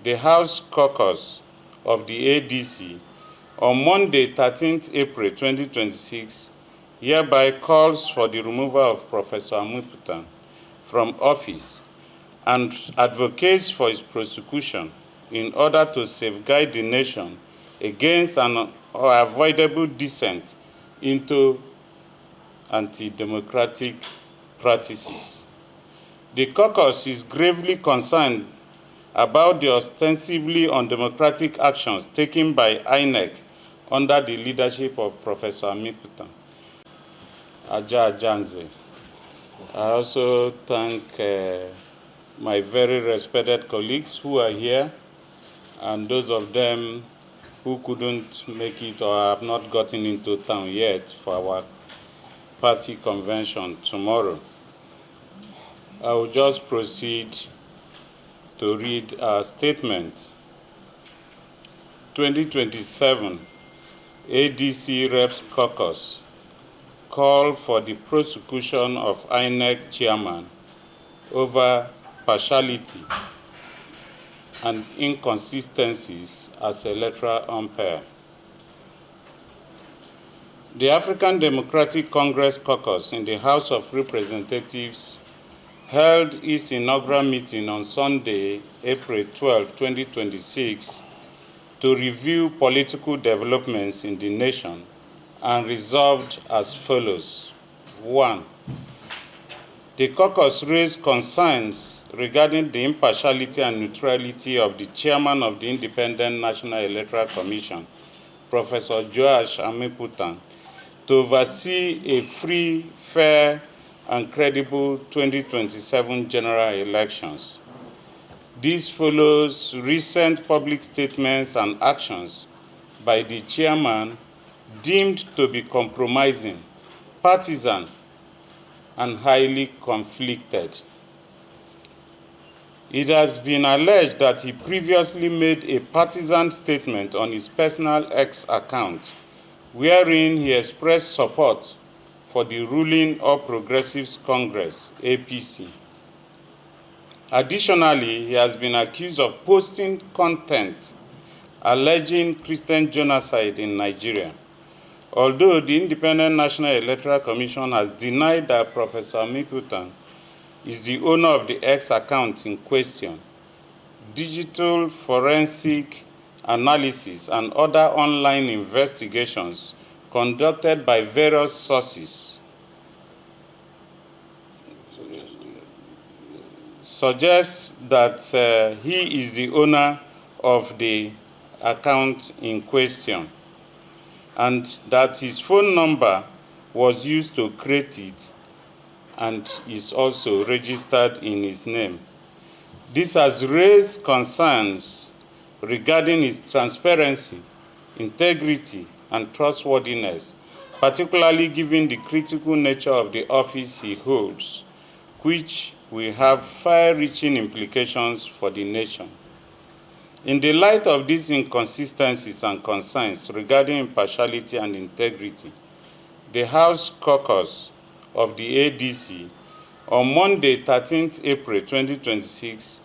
The House Caucus of the ADC on Monday, 13th April 2026, hereby calls for the removal of Professor Amupitan from office and advocates for his prosecution in order to safeguard the nation against an unavoidable descent into anti-democratic practices. The caucus is gravely concerned about the ostensibly undemocratic actions taken by Inec under the leadership of Professor Amupitan Njc. I also thank my very respected colleagues who are here and those of them who couldn't make it or have not gotten into town yet for our party convention tomorrow. I will just proceed to read our statement. 2027 ADC Reps Caucus call for the prosecution of Inec chairman over partiality and inconsistencies as electoral umpire. The African Democratic Congress Caucus in the House of Representatives held its inaugural meeting on Sunday, April 12, 2026, to review political developments in the nation and resolved as follows. 1. The caucus raised concerns regarding the impartiality and neutrality of the chairman of the Independent National Electoral Commission, Professor Joash Amupitan, to oversee a free, fair, and credible 2027 general elections. This follows recent public statements and actions by the chairman deemed to be compromising, partisan, and highly conflicted. It has been alleged that he previously made a partisan statement on his personal X account, wherein he expressed support for the ruling All Progressives Congress, APC. Additionally, he has been accused of posting content alleging Christian genocide in Nigeria. Although the Independent National Electoral Commission has denied that Professor Amupitan is the owner of the X account in question, digital forensic analysis and other online investigations conducted by various sources suggests that he is the owner of the account in question and that his phone number was used to create it and is also registered in his name. This has raised concerns regarding his transparency, integrity, and trustworthiness, particularly given the critical nature of the office he holds, which will have far-reaching implications for the nation. In the light of these inconsistencies and concerns regarding impartiality and integrity, the House Caucus of the ADC on Monday, 13th April 2026,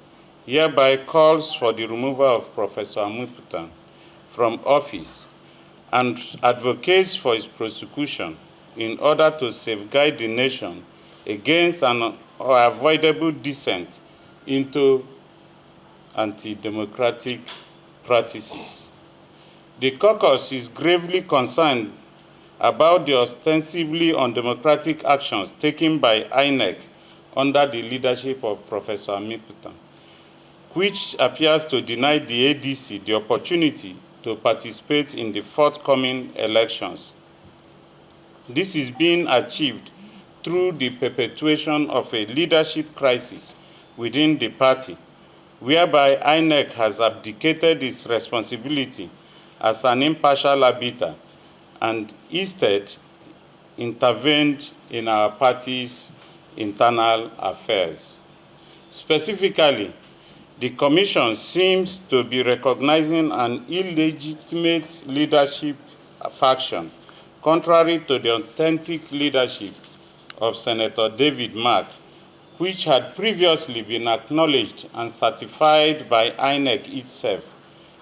hereby calls for the removal of Professor Amupitan from office and advocates for his prosecution in order to safeguard the nation against an unavoidable descent into anti-democratic practices. The caucus is gravely concerned about the ostensibly undemocratic actions taken by Inec under the leadership of Professor Amupitan, which appears to deny the ADC the opportunity to participate in the forthcoming elections. This is being achieved through the perpetuation of a leadership crisis within the party, whereby Inec has abdicated its responsibility as an impartial arbiter and instead intervened in our party's internal affairs. Specifically, the Commission seems to be recognizing an illegitimate leadership faction, contrary to the authentic leadership of Senator David Mark, which had previously been acknowledged and certified by Inec itself,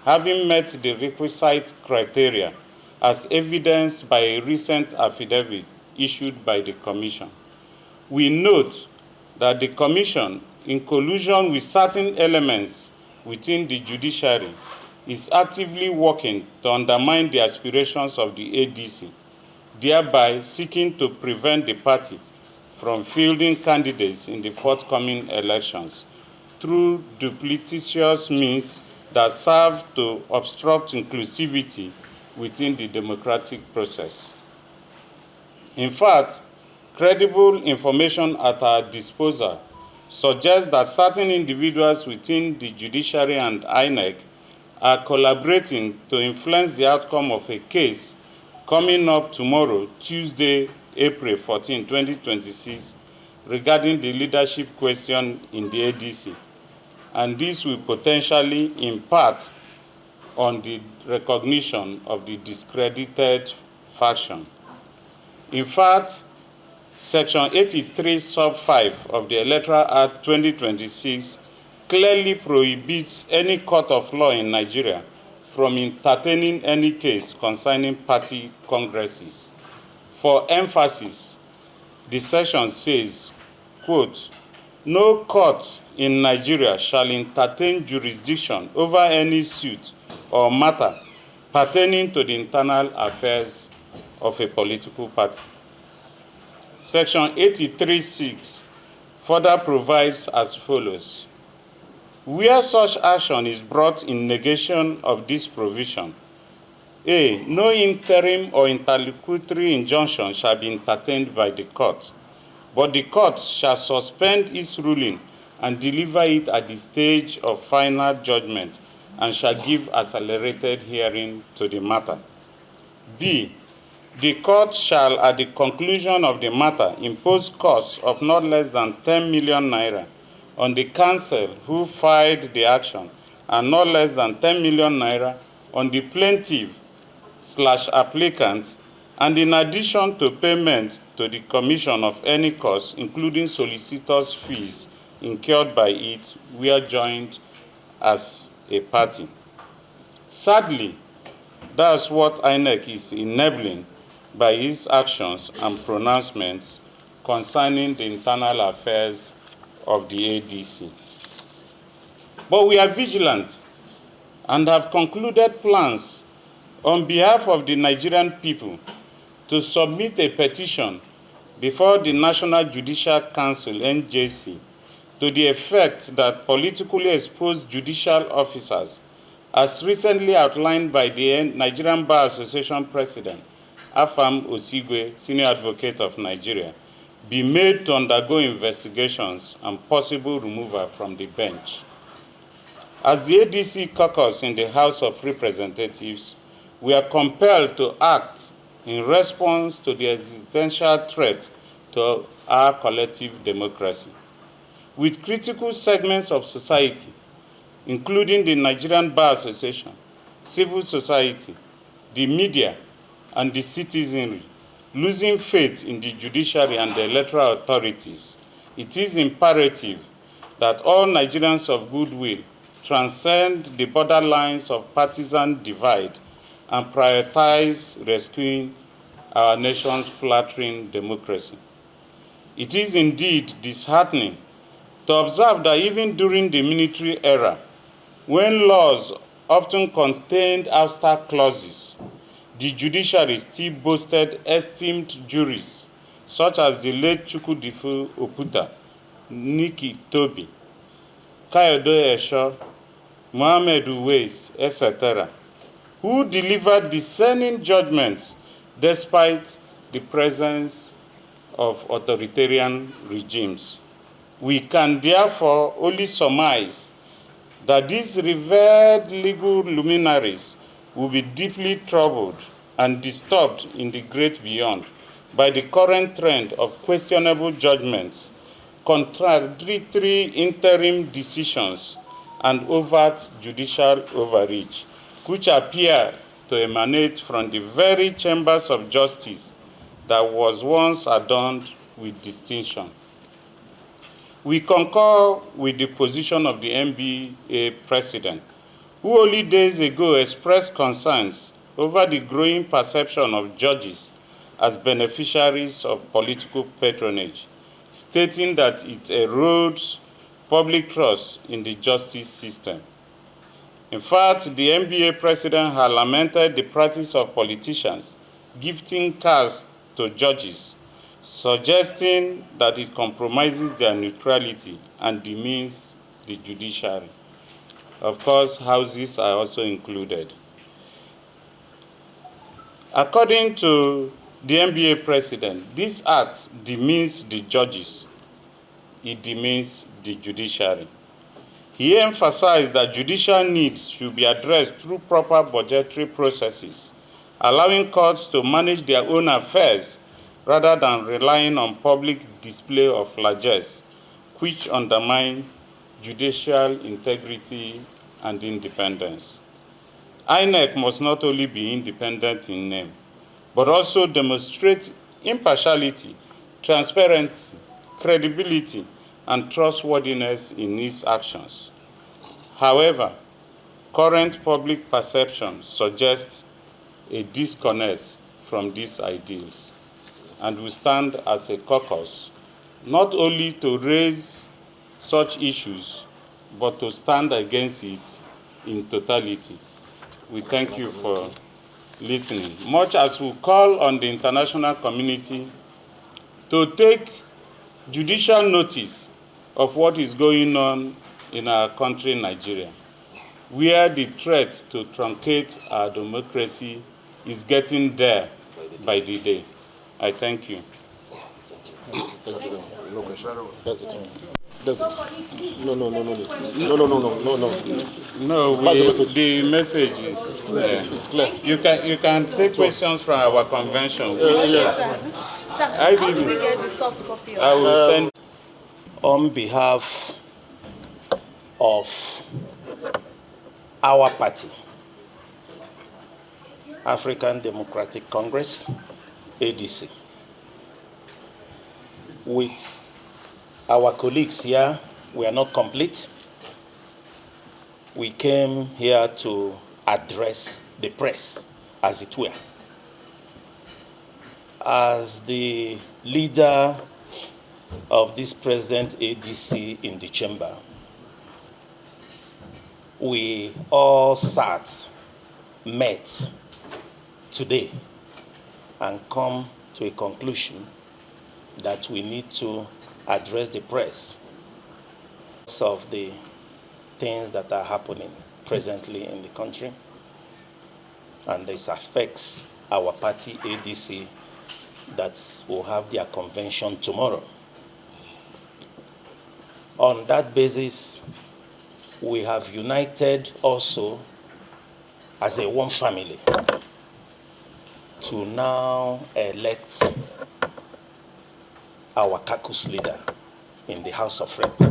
having met the requisite criteria as evidenced by a recent affidavit issued by the Commission. We note that the Commission, in collusion with certain elements within the judiciary, is actively working to undermine the aspirations of the ADC, thereby seeking to prevent the party from fielding candidates in the forthcoming elections through duplicitous means that serve to obstruct inclusivity within the democratic process. In fact, credible information at our disposal suggests that certain individuals within the judiciary and Inec are collaborating to influence the outcome of a case coming up tomorrow, Tuesday, April 14, 2026, regarding the leadership question in the ADC. And this will potentially impart on the recognition of the discredited faction. In fact, Section 83, Sub 5 of the Electoral Act 2026 clearly prohibits any court of law in Nigeria from entertaining any case concerning party congresses. For emphasis, the section says, quote, "No court in Nigeria shall entertain jurisdiction over any suit or matter pertaining to the internal affairs of a political party." Section 83(6) further provides as follows: where such action is brought in negation of this provision, A, no interim or interlocutory injunction shall be entertained by the court, but the court shall suspend its ruling and deliver it at the stage of final judgment and shall give accelerated hearing to the matter. B, the court shall, at the conclusion of the matter, impose costs of not less than 10 million naira on the counsel who filed the action and not less than 10 million naira on the plaintiff/applicant, and in addition to payment to the commission of any costs, including solicitors' fees incurred by it, we are joined as a party. Sadly, that's what Inec is enabling by its actions and pronouncements concerning the internal affairs of the ADC. But we are vigilant and have concluded plans on behalf of the Nigerian people to submit a petition before the National Judicial Council, NJC, to the effect that politically exposed judicial officers, as recently outlined by the Nigerian Bar Association President, Afam Osigwe, Senior Advocate of Nigeria, be made to undergo investigations and possible removal from the bench. As the ADC caucus in the House of Representatives, we are compelled to act in response to the existential threat to our collective democracy. With critical segments of society, including the Nigerian Bar Association, civil society, the media, and the citizenry, losing faith in the judiciary and the electoral authorities, it is imperative that all Nigerians of goodwill transcend the borderlines of partisan divide and prioritize rescuing our nation's flattering democracy. It is indeed disheartening to observe that even during the military era, when laws often contained ouster clauses, the judiciary still boasted esteemed juries, such as the late Chukwudifu Oputa, Nikki Toby, Kayode Esho, Mohammed Uwais, etc., who delivered discerning judgments despite the presence of authoritarian regimes. We can therefore only surmise that these revered legal luminaries will be deeply troubled and disturbed in the great beyond by the current trend of questionable judgments, contradictory interim decisions, and overt judicial overreach, which appear to emanate from the very chambers of justice that was once adorned with distinction. We concur with the position of the NBA president, who only days ago expressed concerns over the growing perception of judges as beneficiaries of political patronage, stating that it erodes public trust in the justice system. In fact, the NBA president has lamented the practice of politicians gifting cars to judges, suggesting that it compromises their neutrality and demeans the judiciary. Of course, houses are also included. According to the NBA president, this act demeans the judges. It demeans the judiciary. He emphasized that judicial needs should be addressed through proper budgetary processes, allowing courts to manage their own affairs rather than relying on public display of largesse, which undermine judicial integrity and independence. Inec must not only be independent in name, but also demonstrate impartiality, transparency, credibility, and trustworthiness in its actions. However, current public perception suggests a disconnect from these ideals, and we stand as a caucus not only to raise such issues, but to stand against it in totality. We thank you for listening. Much as we call on the international community to take judicial notice of what is going on in our country, Nigeria, where the threat to truncate our democracy is getting there by the day. I thank you. Thank you. No question. That's it. That's it. No. No, the message is clear. It's clear. You can take questions from our convention. Yes. Sir, how do we get the soft copy? I will send. On behalf of our party, African Democratic Congress, ADC, with our colleagues here, we are not complete. We came here to address the press, as it were. As the leader of this present ADC in the chamber, we all met today and come to a conclusion that we need to address the press of the things that are happening presently in the country, and this affects our party ADC that will have their convention tomorrow. On that basis, we have united also as a one family to now elect our Caucus leader in the House of Rep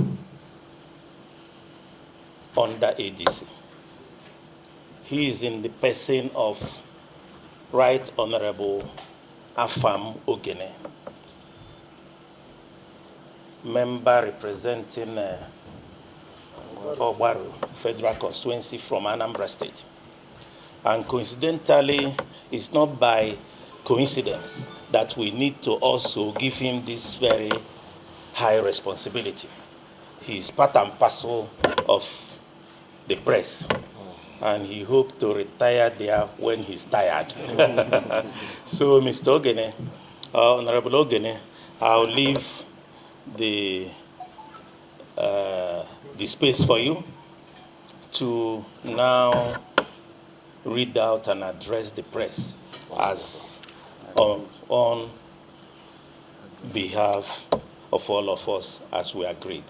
under ADC. He is in the person of Right Honorable Afam Ogene, member representing Ogbaru Federal Constituency from Anambra State. And coincidentally, it's not by coincidence that we need to also give him this very high responsibility. He is part and parcel of the press, and he hopes to retire there when he's tired. So, Mr. Ogene, Honorable Ogene, I'll leave the space for you to now read out and address the press as on behalf of all of us as we agreed.